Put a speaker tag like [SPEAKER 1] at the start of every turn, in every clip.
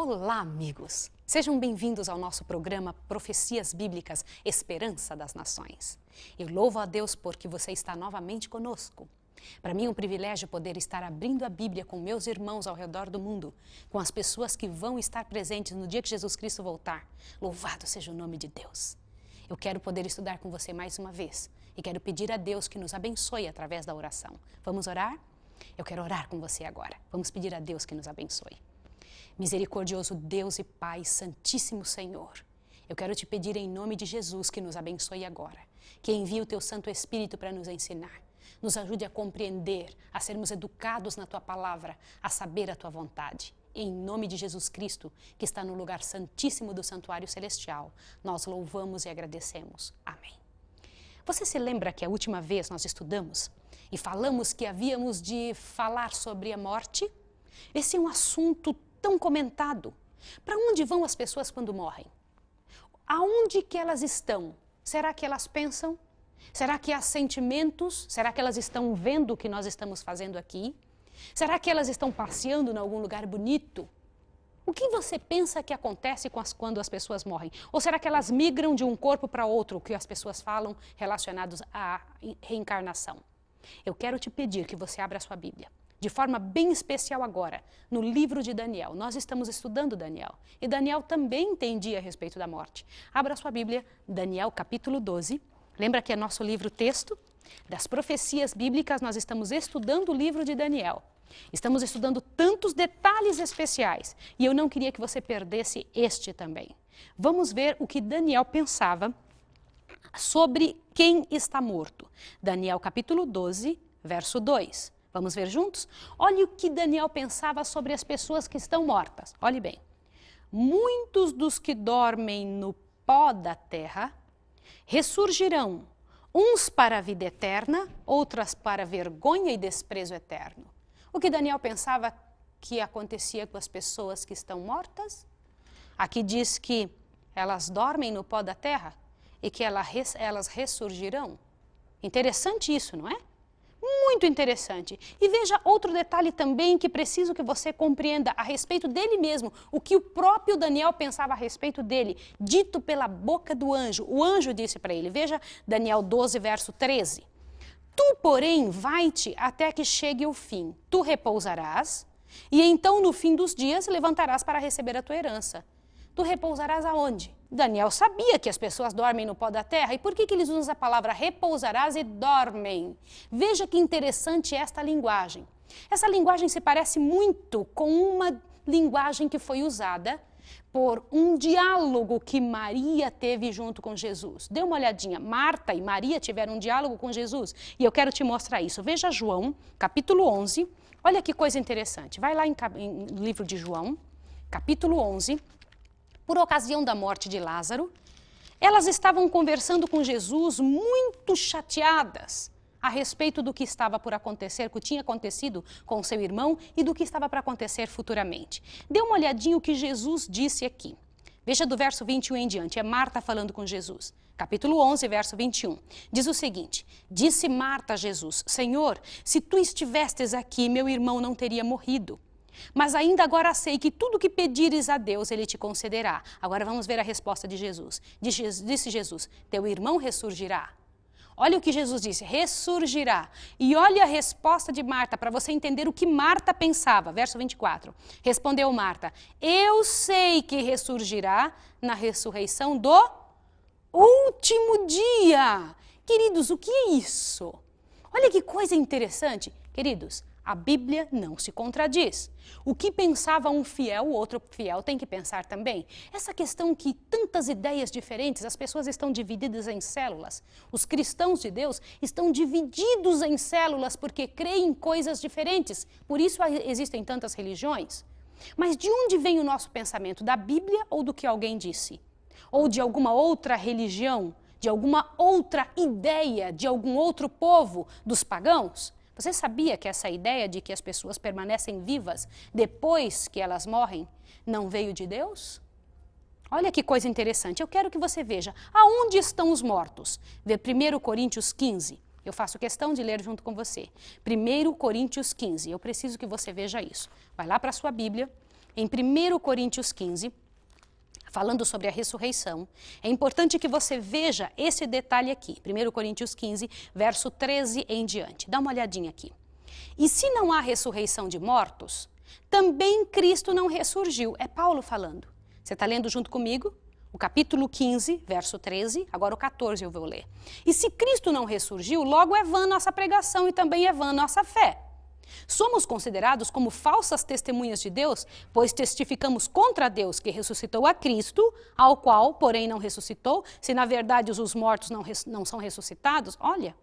[SPEAKER 1] Olá, amigos! Sejam bem-vindos ao nosso programa Profecias Bíblicas Esperança das Nações. Eu louvo a Deus porque você está novamente conosco. Para mim é um privilégio poder estar abrindo a Bíblia com meus irmãos ao redor do mundo, com as pessoas que vão estar presentes no dia que Jesus Cristo voltar. Louvado seja o nome de Deus! Eu quero poder estudar com você mais uma vez e quero pedir a Deus que nos abençoe através da oração. Vamos orar? Eu quero orar com você agora. Vamos pedir a Deus que nos abençoe. Misericordioso Deus e Pai, Santíssimo Senhor, eu quero te pedir em nome de Jesus que nos abençoe agora, que envie o teu Santo Espírito para nos ensinar, nos ajude a compreender, a sermos educados na tua palavra, a saber a tua vontade. Em nome de Jesus Cristo, que está no lugar santíssimo do santuário celestial, nós louvamos e agradecemos. Amém. Você se lembra que a última vez nós estudamos e falamos que havíamos de falar sobre a morte? Esse é um assunto tão comentado. Para onde vão as pessoas quando morrem? Aonde que elas estão? Será que elas pensam? Será que há sentimentos? Será que elas estão vendo o que nós estamos fazendo aqui? Será que elas estão passeando em algum lugar bonito? O que você pensa que acontece quando as pessoas morrem? Ou será que elas migram de um corpo para outro, o que as pessoas falam relacionados à reencarnação? Eu quero te pedir que você abra a sua Bíblia. De forma bem especial agora, no livro de Daniel. Nós estamos estudando Daniel. E Daniel também entendia a respeito da morte. Abra sua Bíblia, Daniel capítulo 12. Lembra que é nosso livro texto? Das profecias bíblicas, nós estamos estudando o livro de Daniel. Estamos estudando tantos detalhes especiais. E eu não queria que você perdesse este também. Vamos ver o que Daniel pensava sobre quem está morto. Daniel capítulo 12, verso 2. Vamos ver juntos? Olhe o que Daniel pensava sobre as pessoas que estão mortas. Olhe bem. Muitos dos que dormem no pó da terra ressurgirão, uns para a vida eterna, outras para vergonha e desprezo eterno. O que Daniel pensava que acontecia com as pessoas que estão mortas? Aqui diz que elas dormem no pó da terra e que elas ressurgirão. Interessante isso, não é? Muito interessante. E veja outro detalhe também que preciso que você compreenda a respeito dele mesmo, o que o próprio Daniel pensava a respeito dele, dito pela boca do anjo. O anjo disse para ele, veja Daniel 12, verso 13. Tu, porém, vai-te até que chegue o fim. Tu repousarás, e então no fim dos dias levantarás para receber a tua herança. Tu repousarás aonde? Daniel sabia que as pessoas dormem no pó da terra. E por que eles usam a palavra repousarás e dormem? Veja que interessante esta linguagem. Essa linguagem se parece muito com uma linguagem que foi usada por um diálogo que Maria teve junto com Jesus. Dê uma olhadinha. Marta e Maria tiveram um diálogo com Jesus. E eu quero te mostrar isso. Veja João, capítulo 11. Olha que coisa interessante. Vai lá em livro de João, capítulo 11. Por ocasião da morte de Lázaro, elas estavam conversando com Jesus muito chateadas a respeito do que estava por acontecer, que tinha acontecido com seu irmão e do que estava para acontecer futuramente. Dê uma olhadinha o que Jesus disse aqui. Veja do verso 21 em diante, é Marta falando com Jesus. Capítulo 11, verso 21. Diz o seguinte, disse Marta a Jesus, Senhor, se tu estivestes aqui, meu irmão não teria morrido. Mas ainda agora sei que tudo que pedires a Deus, Ele te concederá. Agora vamos ver a resposta de Jesus. Disse Jesus, teu irmão ressurgirá. Olha o que Jesus disse, ressurgirá. E olha a resposta de Marta, para você entender o que Marta pensava. Verso 24. Respondeu Marta, eu sei que ressurgirá na ressurreição do último dia. Queridos, o que é isso? Olha que coisa interessante. Queridos, a Bíblia não se contradiz. O que pensava um fiel, o outro fiel tem que pensar também. Essa questão que tantas ideias diferentes, as pessoas estão divididas em células. Os cristãos de Deus estão divididos em células porque creem em coisas diferentes. Por isso existem tantas religiões. Mas de onde vem o nosso pensamento? Da Bíblia ou do que alguém disse? Ou de alguma outra religião? De alguma outra ideia? De algum outro povo? Dos pagãos? Você sabia que essa ideia de que as pessoas permanecem vivas depois que elas morrem não veio de Deus? Olha que coisa interessante. Eu quero que você veja aonde estão os mortos. Vê 1 Coríntios 15. Eu faço questão de ler junto com você. 1 Coríntios 15. Eu preciso que você veja isso. Vai lá para a sua Bíblia. em 1 Coríntios 15, falando sobre a ressurreição, é importante que você veja esse detalhe aqui. 1 Coríntios 15, verso 13 em diante. Dá uma olhadinha aqui. E se não há ressurreição de mortos, também Cristo não ressurgiu. É Paulo falando. Você está lendo junto comigo? O capítulo 15, verso 13, agora o 14 eu vou ler. E se Cristo não ressurgiu, logo é vã nossa pregação e também é vã nossa fé. Somos considerados como falsas testemunhas de Deus, pois testificamos contra Deus que ressuscitou a Cristo, ao qual, porém, não ressuscitou, se na verdade os mortos não são ressuscitados. Olha,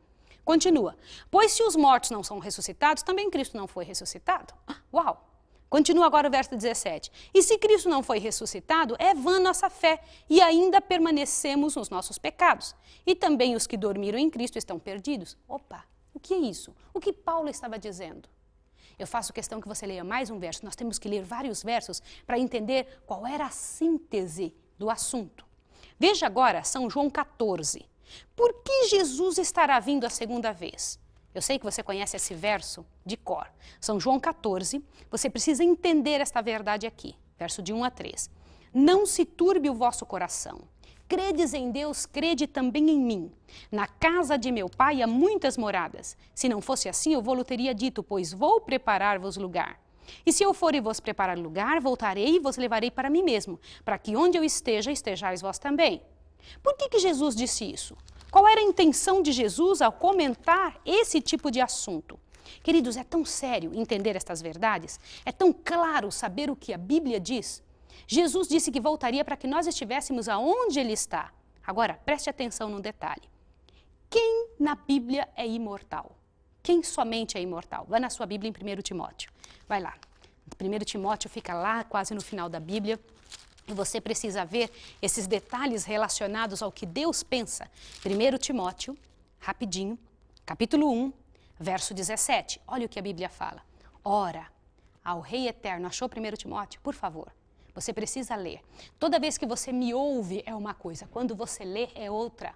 [SPEAKER 1] continua. Pois se os mortos não são ressuscitados, também Cristo não foi ressuscitado. Uau! Continua agora o verso 17. E se Cristo não foi ressuscitado, é vã nossa fé, e ainda permanecemos nos nossos pecados. E também os que dormiram em Cristo estão perdidos. Opa, o que é isso? O que Paulo estava dizendo? Eu faço questão que você leia mais um verso. Nós temos que ler vários versos para entender qual era a síntese do assunto. Veja agora São João 14. Por que Jesus estará vindo a segunda vez? Eu sei que você conhece esse verso de cor. São João 14, você precisa entender esta verdade aqui. Verso de 1 a 3. Não se turbe o vosso coração. Credes em Deus, crede também em mim. Na casa de meu pai há muitas moradas. Se não fosse assim, eu vou-lo teria dito, pois vou preparar-vos lugar. E se eu for e vos preparar lugar, voltarei e vos levarei para mim mesmo, para que onde eu esteja, estejais vós também. Por que Jesus disse isso? Qual era a intenção de Jesus ao comentar esse tipo de assunto? Queridos, é tão sério entender estas verdades? É tão claro saber o que a Bíblia diz? Jesus disse que voltaria para que nós estivéssemos aonde Ele está. Agora, preste atenção num detalhe. Quem na Bíblia é imortal? Quem somente é imortal? Vai na sua Bíblia em 1 Timóteo. Vai lá. 1 Timóteo fica lá quase no final da Bíblia. E você precisa ver esses detalhes relacionados ao que Deus pensa. 1 Timóteo, rapidinho, capítulo 1, verso 17. Olha o que a Bíblia fala. Ora, ao Rei Eterno. Achou 1 Timóteo? Por favor. Você precisa ler. Toda vez que você me ouve é uma coisa, quando você lê é outra.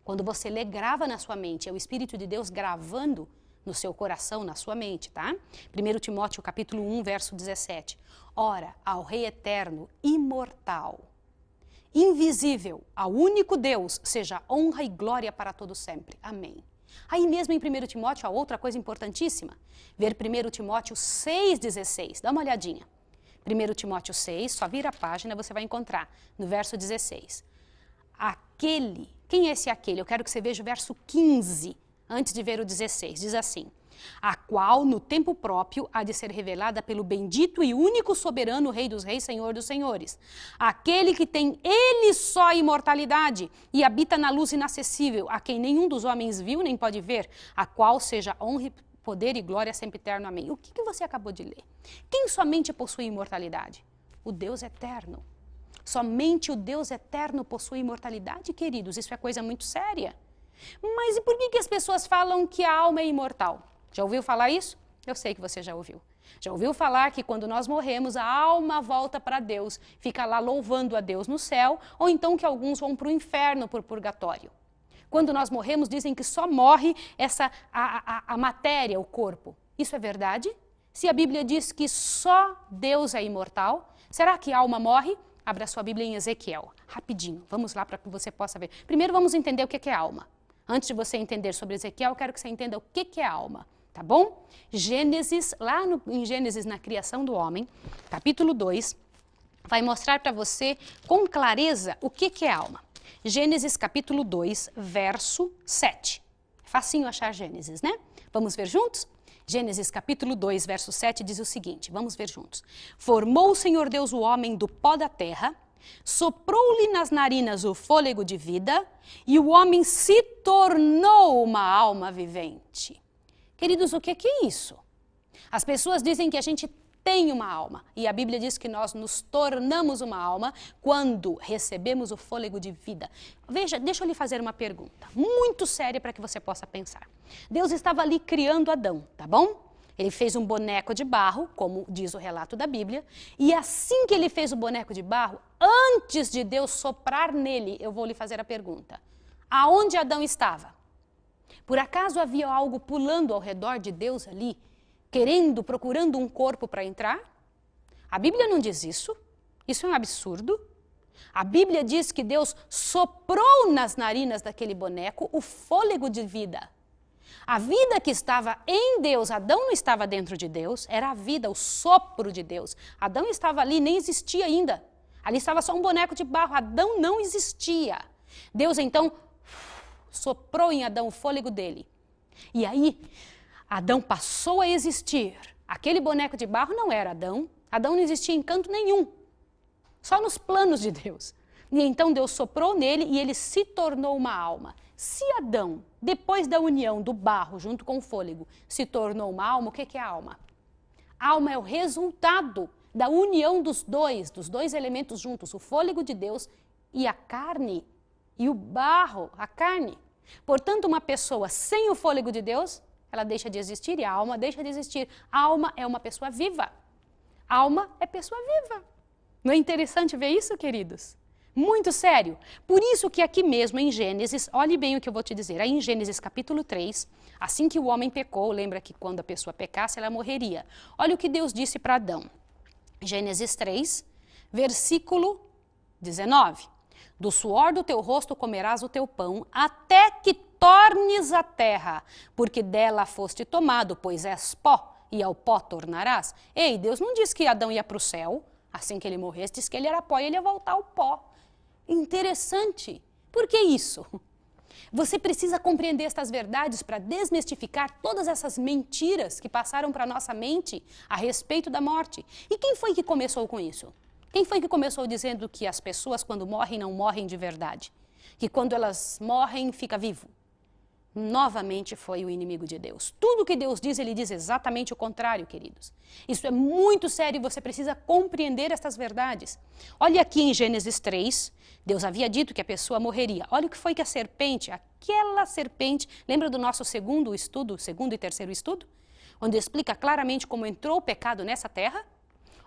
[SPEAKER 1] Quando você lê, grava na sua mente. É o Espírito de Deus gravando no seu coração, na sua mente, tá? 1 Timóteo, capítulo 1, verso 17. Ora, ao Rei Eterno, imortal, invisível, ao único Deus, seja honra e glória para todo sempre. Amém. Aí mesmo em 1 Timóteo, há outra coisa importantíssima. Ver 1 Timóteo 6,16. Dá uma olhadinha. 1 Timóteo 6, só vira a página, você vai encontrar no verso 16. Aquele, quem é esse aquele? Eu quero que você veja o verso 15, antes de ver o 16. Diz assim: a qual no tempo próprio há de ser revelada pelo bendito e único soberano Rei dos Reis, Senhor dos Senhores. Aquele que tem ele só a imortalidade e habita na luz inacessível, a quem nenhum dos homens viu nem pode ver, a qual seja honra, poder e glória sempre eterno. Amém. O que você acabou de ler? Quem somente possui imortalidade? O Deus eterno. Somente o Deus eterno possui imortalidade, queridos. Isso é coisa muito séria. Mas e por que as pessoas falam que a alma é imortal? Já ouviu falar isso? Eu sei que você já ouviu. Já ouviu falar que quando nós morremos, a alma volta para Deus, fica lá louvando a Deus no céu, ou então que alguns vão para o inferno, por purgatório. Quando nós morremos, dizem que só morre a matéria, o corpo. Isso é verdade? Se a Bíblia diz que só Deus é imortal, será que a alma morre? Abra sua Bíblia em Ezequiel. Rapidinho, vamos lá para que você possa ver. Primeiro vamos entender o que é alma. Antes de você entender sobre Ezequiel, eu quero que você entenda o que é alma, tá bom? Gênesis, lá em Gênesis, na criação do homem, capítulo 2, vai mostrar para você com clareza o que é alma. Gênesis capítulo 2, verso 7. Facinho achar Gênesis, né? Vamos ver juntos? Gênesis capítulo 2, verso 7 diz o seguinte, vamos ver juntos. Formou o Senhor Deus o homem do pó da terra, soprou-lhe nas narinas o fôlego de vida, e o homem se tornou uma alma vivente. Queridos, o que é isso? As pessoas dizem que a gente tem uma alma, e a Bíblia diz que nós nos tornamos uma alma quando recebemos o fôlego de vida. Veja, deixa eu lhe fazer uma pergunta, muito séria para que você possa pensar. Deus estava ali criando Adão, tá bom? Ele fez um boneco de barro, como diz o relato da Bíblia, e assim que ele fez o boneco de barro, antes de Deus soprar nele, eu vou lhe fazer a pergunta, aonde Adão estava? Por acaso havia algo pulando ao redor de Deus ali, procurando um corpo para entrar? A Bíblia não diz isso. Isso é um absurdo. A Bíblia diz que Deus soprou nas narinas daquele boneco o fôlego de vida. A vida que estava em Deus, Adão não estava dentro de Deus, era a vida, o sopro de Deus. Adão estava ali, nem existia ainda. Ali estava só um boneco de barro, Adão não existia. Deus então soprou em Adão o fôlego dele. E aí, Adão passou a existir. Aquele boneco de barro não era Adão. Adão não existia em canto nenhum. Só nos planos de Deus. E então Deus soprou nele e ele se tornou uma alma. Se Adão, depois da união do barro junto com o fôlego, se tornou uma alma, o que é a alma? A alma é o resultado da união dos dois elementos juntos, o fôlego de Deus e a carne, e o barro, a carne. Portanto, uma pessoa sem o fôlego de Deus, ela deixa de existir e a alma deixa de existir. A alma é uma pessoa viva. A alma é pessoa viva. Não é interessante ver isso, queridos? Muito sério. Por isso que aqui mesmo em Gênesis, olhe bem o que eu vou te dizer. Aí em Gênesis capítulo 3, assim que o homem pecou, lembra que quando a pessoa pecasse, ela morreria. Olha o que Deus disse para Adão. Gênesis 3, versículo 19. Do suor do teu rosto comerás o teu pão, até que tornes a terra, porque dela foste tomado, pois és pó, e ao pó tornarás. Ei, Deus não disse que Adão ia para o céu, assim que ele morresse, disse que ele era pó e ele ia voltar ao pó. Interessante. Por que isso? Você precisa compreender estas verdades para desmistificar todas essas mentiras que passaram para a nossa mente a respeito da morte. E quem foi que começou com isso? Quem foi que começou dizendo que as pessoas quando morrem não morrem de verdade? Que quando elas morrem fica vivo? Novamente foi o inimigo de Deus. Tudo que Deus diz, ele diz exatamente o contrário, queridos. Isso é muito sério e você precisa compreender estas verdades. Olha aqui em Gênesis 3, Deus havia dito que a pessoa morreria. Olha o que foi que a serpente, aquela serpente, lembra do nosso segundo e terceiro estudo? Onde explica claramente como entrou o pecado nessa terra?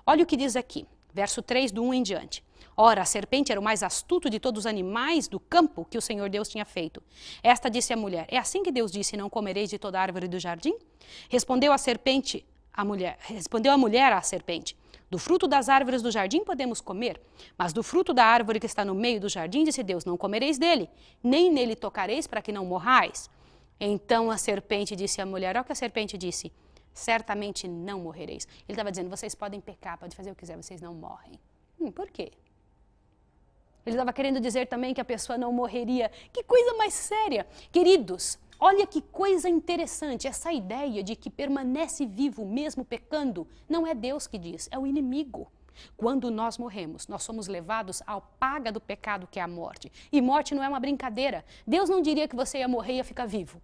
[SPEAKER 1] Olha o que diz aqui, verso 3 do 1 em diante. Ora, a serpente era o mais astuto de todos os animais do campo que o Senhor Deus tinha feito. Esta disse à mulher, é assim que Deus disse, não comereis de toda árvore do jardim? Respondeu a mulher à serpente, do fruto das árvores do jardim podemos comer, mas do fruto da árvore que está no meio do jardim, disse Deus, não comereis dele, nem nele tocareis para que não morrais. Então a serpente disse à mulher, olha o que a serpente disse, certamente não morrereis. Ele estava dizendo, vocês podem pecar, podem fazer o que quiser, vocês não morrem. Por quê? Ele estava querendo dizer também que a pessoa não morreria. Que coisa mais séria. Queridos, olha que coisa interessante. Essa ideia de que permanece vivo mesmo pecando, não é Deus que diz, é o inimigo. Quando nós morremos, nós somos levados ao paga do pecado, que é a morte. E morte não é uma brincadeira. Deus não diria que você ia morrer e ia ficar vivo.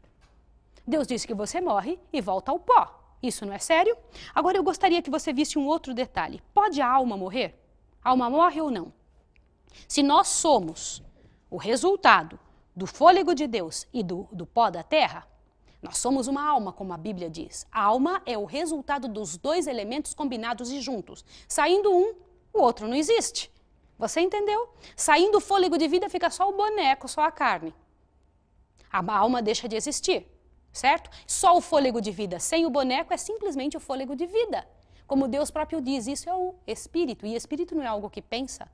[SPEAKER 1] Deus disse que você morre e volta ao pó. Isso não é sério? Agora eu gostaria que você visse um outro detalhe. Pode a alma morrer? A alma morre ou não? Se nós somos o resultado do fôlego de Deus e do pó da terra, nós somos uma alma, como a Bíblia diz. A alma é o resultado dos dois elementos combinados e juntos. Saindo um, o outro não existe. Você entendeu? Saindo o fôlego de vida, fica só o boneco, só a carne. A alma deixa de existir, certo? Só o fôlego de vida sem o boneco é simplesmente o fôlego de vida. Como Deus próprio diz, isso é o espírito. E espírito não é algo que pensa.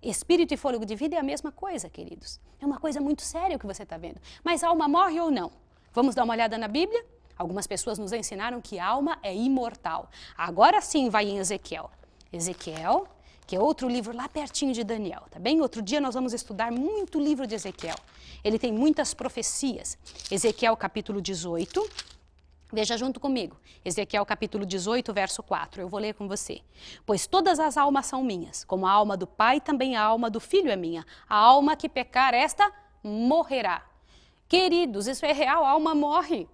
[SPEAKER 1] Espírito e fôlego de vida é a mesma coisa, queridos. É uma coisa muito séria o que você está vendo. Mas a alma morre ou não? Vamos dar uma olhada na Bíblia? Algumas pessoas nos ensinaram que a alma é imortal. Agora sim vai em Ezequiel. Ezequiel, que é outro livro lá pertinho de Daniel, tá bem? Outro dia nós vamos estudar muito o livro de Ezequiel. Ele tem muitas profecias. Ezequiel capítulo 18. Veja junto comigo, Ezequiel capítulo 18, verso 4, eu vou ler com você. Pois todas as almas são minhas, como a alma do pai, também a alma do filho é minha. A alma que pecar, esta morrerá. Queridos, isso é real, a alma morre.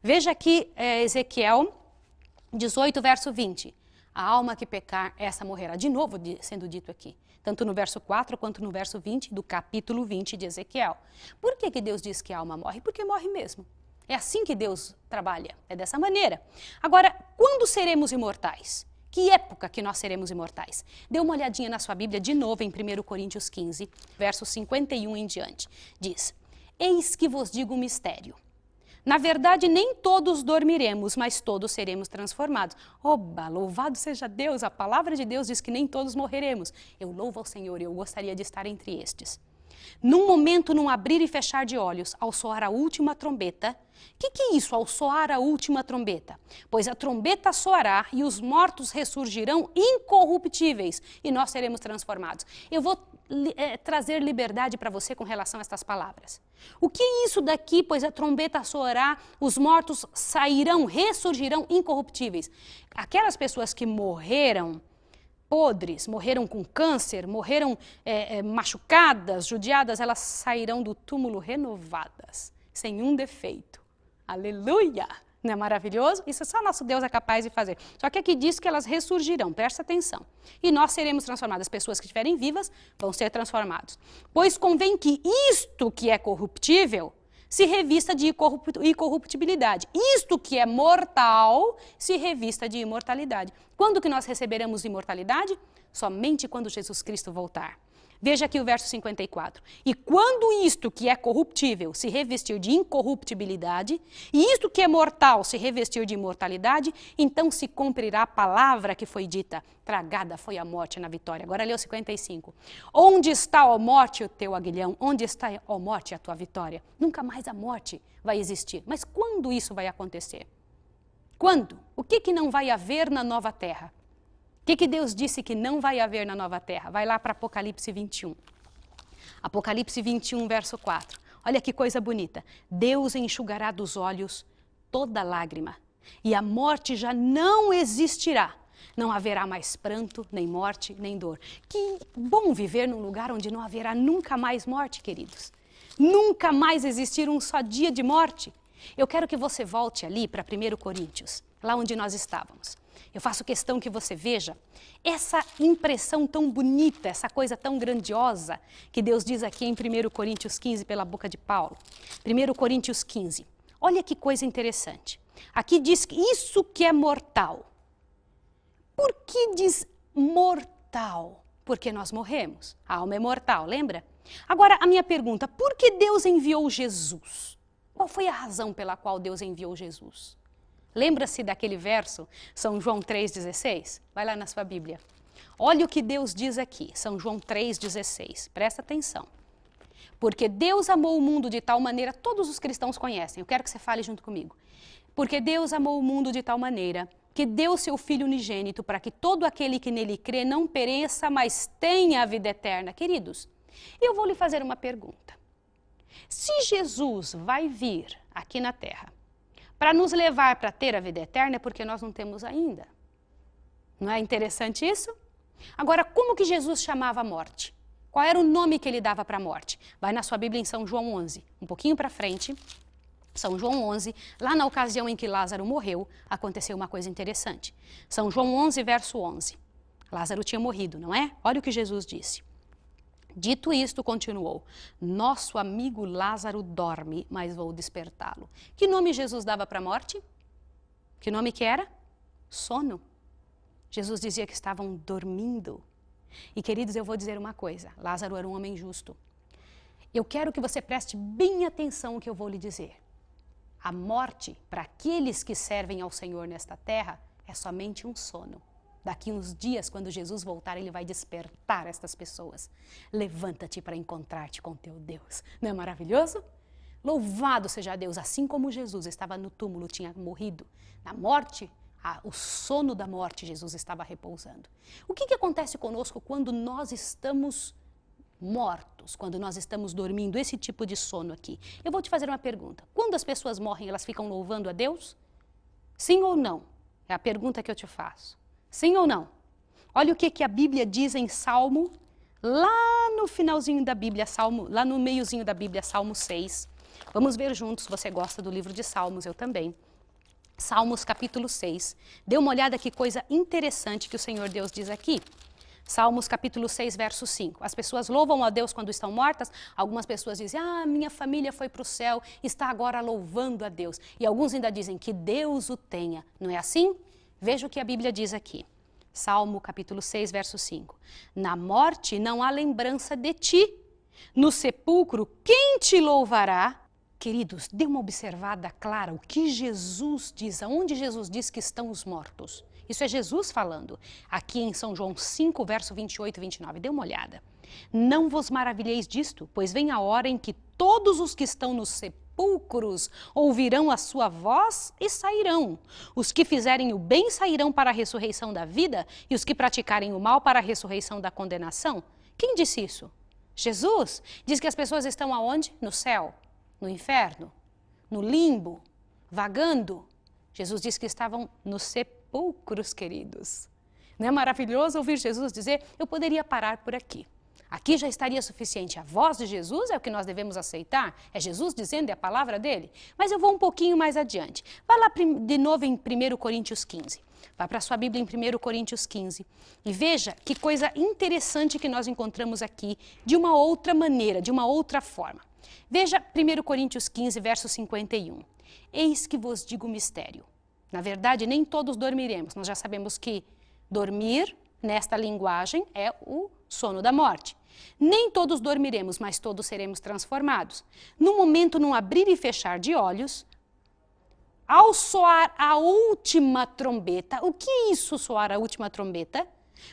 [SPEAKER 1] Veja aqui Ezequiel 18, verso 20. A alma que pecar, essa morrerá. De novo sendo dito aqui, tanto no verso 4 quanto no verso 20 do capítulo 20 de Ezequiel. Por que Deus diz que a alma morre? Porque morre mesmo. É assim que Deus trabalha, é dessa maneira. Agora, quando seremos imortais? Que época que nós seremos imortais? Dê uma olhadinha na sua Bíblia de novo em 1 Coríntios 15, versos 51 em diante. Diz, eis que vos digo um mistério. Na verdade, nem todos dormiremos, mas todos seremos transformados. Oba, louvado seja Deus, a palavra de Deus diz que nem todos morreremos. Eu louvo ao Senhor e eu gostaria de estar entre estes. Num momento, num abrir e fechar de olhos, ao soar a última trombeta. O que é isso, ao soar a última trombeta? Pois a trombeta soará e os mortos ressurgirão incorruptíveis e nós seremos transformados. Eu vou trazer liberdade para você com relação a estas palavras. O que é isso daqui? Pois a trombeta soará, os mortos sairão, ressurgirão incorruptíveis. Aquelas pessoas que morreram podres, morreram com câncer, morreram machucadas, judiadas, elas sairão do túmulo renovadas, sem um defeito. Aleluia! Não é maravilhoso? Isso só nosso Deus é capaz de fazer. Só que aqui diz que elas ressurgirão, presta atenção. E nós seremos transformados. As pessoas que estiverem vivas vão ser transformadas. Pois convém que isto que é corruptível se revista de incorruptibilidade. Isto que é mortal se revista de imortalidade. Quando que nós receberemos imortalidade? Somente quando Jesus Cristo voltar. Veja aqui o verso 54. E quando isto que é corruptível se revestir de incorruptibilidade, e isto que é mortal se revestir de imortalidade, então se cumprirá a palavra que foi dita. Tragada foi a morte na vitória. Agora lê o 55. Onde está, ó morte, o teu aguilhão? Onde está, ó morte, a tua vitória? Nunca mais a morte vai existir. Mas quando isso vai acontecer? Quando? O que não vai haver na nova terra? O que Deus disse que não vai haver na nova terra? Vai lá para Apocalipse 21. Apocalipse 21, verso 4. Olha que coisa bonita. Deus enxugará dos olhos toda lágrima, e a morte já não existirá. Não haverá mais pranto, nem morte, nem dor. Que bom viver num lugar onde não haverá nunca mais morte, queridos. Nunca mais existir um só dia de morte. Eu quero que você volte ali para 1 Coríntios, lá onde nós estávamos. Eu faço questão que você veja essa impressão tão bonita, essa coisa tão grandiosa que Deus diz aqui em 1 Coríntios 15 pela boca de Paulo. 1 Coríntios 15. Olha que coisa interessante. Aqui diz que isso que é mortal. Por que diz mortal? Porque nós morremos. A alma é mortal, lembra? Agora, a minha pergunta, por que Deus enviou Jesus? Qual foi a razão pela qual Deus enviou Jesus? Lembra-se daquele verso, São João 3,16? Vai lá na sua Bíblia. Olha o que Deus diz aqui, São João 3,16. Presta atenção. Porque Deus amou o mundo de tal maneira, todos os cristãos conhecem, eu quero que você fale junto comigo. Porque Deus amou o mundo de tal maneira que deu seu Filho unigênito para que todo aquele que nele crê não pereça, mas tenha a vida eterna. Queridos, eu vou lhe fazer uma pergunta. Se Jesus vai vir aqui na Terra para nos levar para ter a vida eterna, é porque nós não temos ainda. Não é interessante isso? Agora, como que Jesus chamava a morte? Qual era o nome que ele dava para a morte? Vai na sua Bíblia em São João 11, um pouquinho para frente. São João 11, lá na ocasião em que Lázaro morreu, aconteceu uma coisa interessante. São João 11, verso 11. Lázaro tinha morrido, não é? Olha o que Jesus disse. Dito isto, continuou, nosso amigo Lázaro dorme, mas vou despertá-lo. Que nome Jesus dava para a morte? Que nome que era? Sono. Jesus dizia que estavam dormindo. E queridos, eu vou dizer uma coisa, Lázaro era um homem justo. Eu quero que você preste bem atenção no que eu vou lhe dizer. A morte, para aqueles que servem ao Senhor nesta terra, é somente um sono. Daqui uns dias, quando Jesus voltar, ele vai despertar estas pessoas. Levanta-te para encontrar-te com teu Deus. Não é maravilhoso? Louvado seja Deus, assim como Jesus estava no túmulo, tinha morrido. Na morte, o sono da morte, Jesus estava repousando. O que acontece conosco quando nós estamos mortos, quando nós estamos dormindo, esse tipo de sono aqui? Eu vou te fazer uma pergunta. Quando as pessoas morrem, elas ficam louvando a Deus? Sim ou não? É a pergunta que eu te faço. Sim ou não? Olha o que a Bíblia diz em Salmo, lá no finalzinho da Bíblia, lá no meiozinho da Bíblia, Salmo 6. Vamos ver juntos, você gosta do livro de Salmos, eu também. Salmos capítulo 6. Dê uma olhada que coisa interessante que o Senhor Deus diz aqui. Salmos capítulo 6, verso 5. As pessoas louvam a Deus quando estão mortas. Algumas pessoas dizem, minha família foi para o céu, está agora louvando a Deus. E alguns ainda dizem que Deus o tenha. Não é assim? Veja o que a Bíblia diz aqui. Salmo capítulo 6, verso 5. Na morte não há lembrança de ti. No sepulcro, quem te louvará? Queridos, dê uma observada clara o que Jesus diz, aonde Jesus diz que estão os mortos. Isso é Jesus falando, aqui em São João 5, verso 28 e 29. Dê uma olhada. Não vos maravilheis disto, pois vem a hora em que todos os que estão nos sepulcros ouvirão a sua voz e sairão. Os que fizerem o bem sairão para a ressurreição da vida e os que praticarem o mal para a ressurreição da condenação. Quem disse isso? Jesus diz que as pessoas estão aonde? No céu, no inferno, no limbo, vagando. Jesus disse que estavam nos sepulcros, queridos. Não é maravilhoso ouvir Jesus dizer, eu poderia parar por aqui. Aqui já estaria suficiente. A voz de Jesus é o que nós devemos aceitar. É Jesus dizendo, é a palavra dele. Mas eu vou um pouquinho mais adiante. Vá lá de novo em 1 Coríntios 15. Vá para a sua Bíblia em 1 Coríntios 15 e veja que coisa interessante que nós encontramos aqui de uma outra maneira, de uma outra forma. Veja 1 Coríntios 15, verso 51. Eis que vos digo o mistério. Na verdade, nem todos dormiremos. Nós já sabemos que dormir, nesta linguagem, é o sono da morte. Nem todos dormiremos, mas todos seremos transformados. No momento, num abrir e fechar de olhos, ao soar a última trombeta, o que é isso, soar a última trombeta?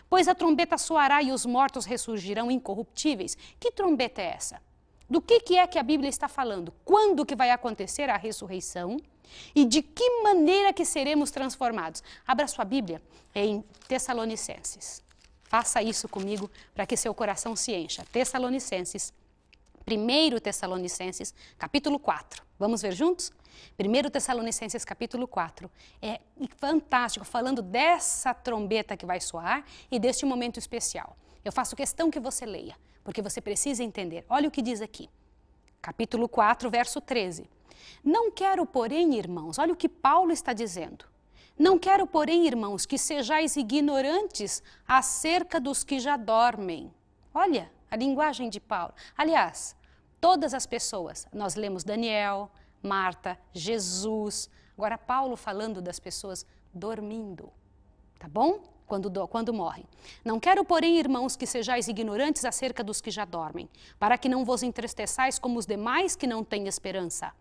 [SPEAKER 1] Pois a trombeta soará e os mortos ressurgirão incorruptíveis. Que trombeta é essa? Do que é que a Bíblia está falando? Quando que vai acontecer a ressurreição? E de que maneira que seremos transformados? Abra sua Bíblia em Tessalonicenses. Faça isso comigo para que seu coração se encha. Tessalonicenses, 1 Tessalonicenses, capítulo 4. Vamos ver juntos? 1 Tessalonicenses, capítulo 4. É fantástico, falando dessa trombeta que vai soar e deste momento especial. Eu faço questão que você leia, porque você precisa entender. Olha o que diz aqui. Capítulo 4, verso 13. Não quero, porém, irmãos, olha o que Paulo está dizendo. Não quero, porém, irmãos, que sejais ignorantes acerca dos que já dormem. Olha a linguagem de Paulo. Aliás, todas as pessoas, nós lemos Daniel, Marta, Jesus. Agora, Paulo falando das pessoas dormindo, tá bom? Quando morrem. Não quero, porém, irmãos, que sejais ignorantes acerca dos que já dormem, para que não vos entristeçais como os demais que não têm esperança.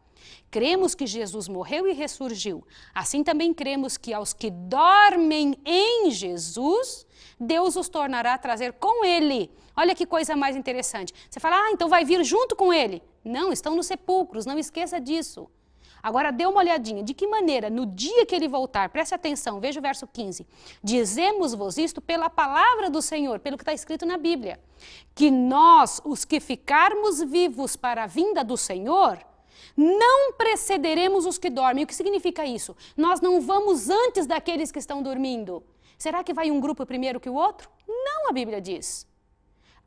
[SPEAKER 1] Cremos que Jesus morreu e ressurgiu. Assim também cremos que aos que dormem em Jesus, Deus os tornará a trazer com Ele. Olha que coisa mais interessante. Você fala, então vai vir junto com Ele. Não, estão nos sepulcros, não esqueça disso. Agora dê uma olhadinha, de que maneira, no dia que Ele voltar, preste atenção, veja o verso 15. Dizemos-vos isto pela palavra do Senhor, pelo que está escrito na Bíblia, que nós, os que ficarmos vivos para a vinda do Senhor, não precederemos os que dormem. O que significa isso? Nós não vamos antes daqueles que estão dormindo. Será que vai um grupo primeiro que o outro? Não, a Bíblia diz.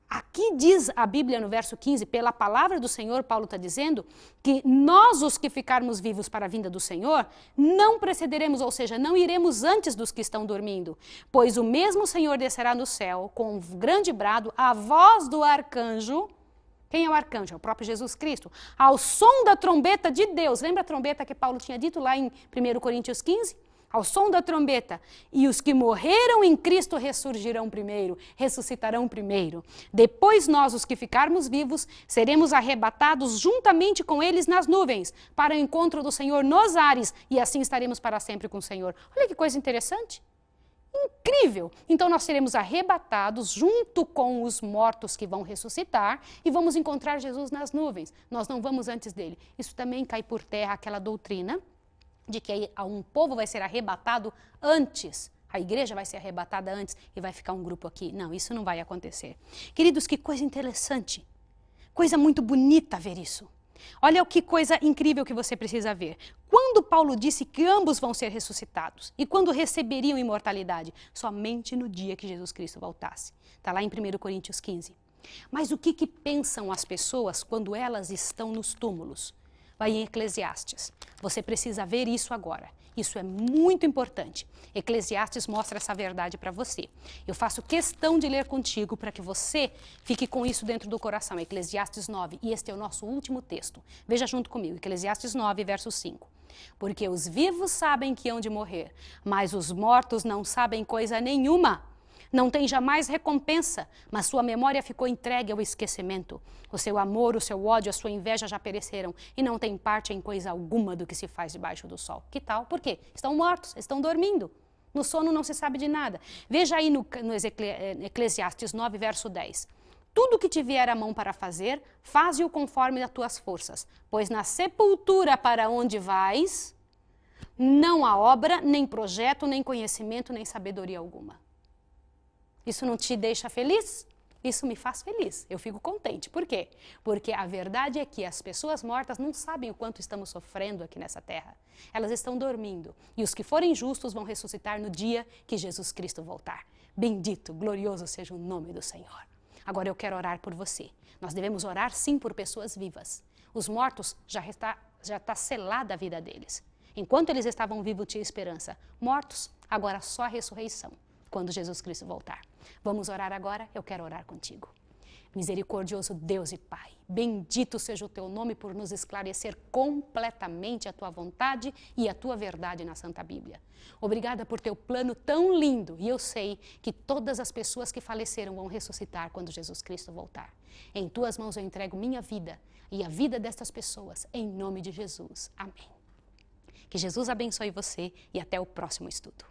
[SPEAKER 1] Aqui diz a Bíblia no verso 15, pela palavra do Senhor, Paulo está dizendo que nós, os que ficarmos vivos para a vinda do Senhor, não precederemos, ou seja, não iremos antes dos que estão dormindo, pois o mesmo Senhor descerá no céu com um grande brado, a voz do arcanjo. Quem é o arcanjo? É o próprio Jesus Cristo. Ao som da trombeta de Deus. Lembra a trombeta que Paulo tinha dito lá em 1 Coríntios 15? Ao som da trombeta. E os que morreram em Cristo ressurgirão primeiro, ressuscitarão primeiro. Depois nós, os que ficarmos vivos, seremos arrebatados juntamente com eles nas nuvens, para o encontro do Senhor nos ares, e assim estaremos para sempre com o Senhor. Olha que coisa interessante. Incrível! Então nós seremos arrebatados junto com os mortos que vão ressuscitar e vamos encontrar Jesus nas nuvens. Nós não vamos antes dele. Isso também cai por terra aquela doutrina de que um povo vai ser arrebatado antes. A igreja vai ser arrebatada antes e vai ficar um grupo aqui. Não, isso não vai acontecer. Queridos, que coisa interessante. Coisa muito bonita ver isso. Olha que coisa incrível que você precisa ver. Quando Paulo disse que ambos vão ser ressuscitados e quando receberiam imortalidade? Somente no dia que Jesus Cristo voltasse. Está lá em 1 Coríntios 15. Mas o que pensam as pessoas quando elas estão nos túmulos? Vai em Eclesiastes. Você precisa ver isso agora. Isso é muito importante. Eclesiastes mostra essa verdade para você. Eu faço questão de ler contigo para que você fique com isso dentro do coração. Eclesiastes 9, e este é o nosso último texto. Veja junto comigo, Eclesiastes 9, verso 5. Porque os vivos sabem que hão de morrer, mas os mortos não sabem coisa nenhuma. Não tem jamais recompensa, mas sua memória ficou entregue ao esquecimento. O seu amor, o seu ódio, a sua inveja já pereceram e não tem parte em coisa alguma do que se faz debaixo do sol. Que tal? Por quê? Estão mortos, estão dormindo. No sono não se sabe de nada. Veja aí no Eclesiastes 9, verso 10. Tudo que te vier a mão para fazer, faze-o conforme as tuas forças, pois na sepultura para onde vais, não há obra, nem projeto, nem conhecimento, nem sabedoria alguma. Isso não te deixa feliz? Isso me faz feliz, eu fico contente. Por quê? Porque a verdade é que as pessoas mortas não sabem o quanto estamos sofrendo aqui nessa terra. Elas estão dormindo e os que forem justos vão ressuscitar no dia que Jesus Cristo voltar. Bendito, glorioso seja o nome do Senhor. Agora eu quero orar por você. Nós devemos orar sim por pessoas vivas. Os mortos já está selada a vida deles. Enquanto eles estavam vivos tinha esperança. Mortos, agora só a ressurreição, quando Jesus Cristo voltar. Vamos orar agora? Eu quero orar contigo. Misericordioso Deus e Pai, bendito seja o teu nome por nos esclarecer completamente a tua vontade e a tua verdade na Santa Bíblia. Obrigada por teu plano tão lindo e eu sei que todas as pessoas que faleceram vão ressuscitar quando Jesus Cristo voltar. Em tuas mãos eu entrego minha vida e a vida destas pessoas, em nome de Jesus. Amém. Que Jesus abençoe você e até o próximo estudo.